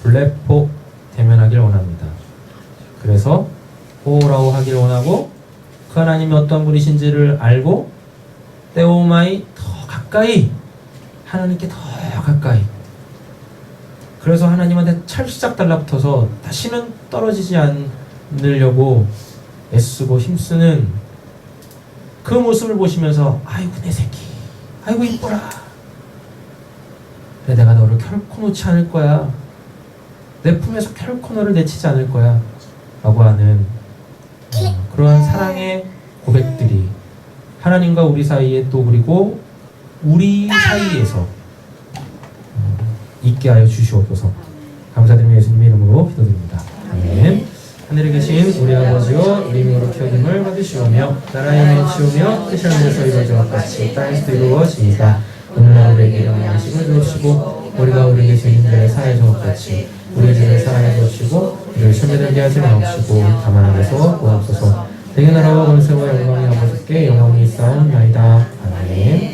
블랙폭 대면하길 원합니다. 그래서 호라고 하길 원하고 그 하나님이 어떤 분이신지를 알고 때오마이 더 가까이 하나님께 더 가까이 그래서 하나님한테 찰싹 달라붙어서 다시는 떨어지지 않으려고 애쓰고 힘쓰는 그 모습을 보시면서 아이고 내 새끼 아이고 이뻐라 그래 내가 너를 결코 놓지 않을 거야 내 품에서 결코 너를 내치지 않을 거야 라고 하는 그러한 사랑의 고백들이 하나님과 우리 사이에 또 그리고 우리 사이에서 있게 하여 주시옵소서. 감사드리며 예수님의 이름으로 기도드립니다. 아멘. 하늘에 계신 우리 아버지여 우리 이름으로 기억임을 받으시오며 나라의 이치오며 뜻이 하늘에서 이루어져 같이 땅에서도 이루어지이다. 오늘 우리에게 일용할 양식을 주옵시고 우리가 우리에게 죄인들의 사하여 준 것 같이 우리의 죄를 사하여 주옵시고 우리를 시험에 들게 하지 마옵시고 다만 하에서 구하옵소서. 내게 나라와 권세와 영광이 아버지께 영원히 있사옵나이다. 아멘.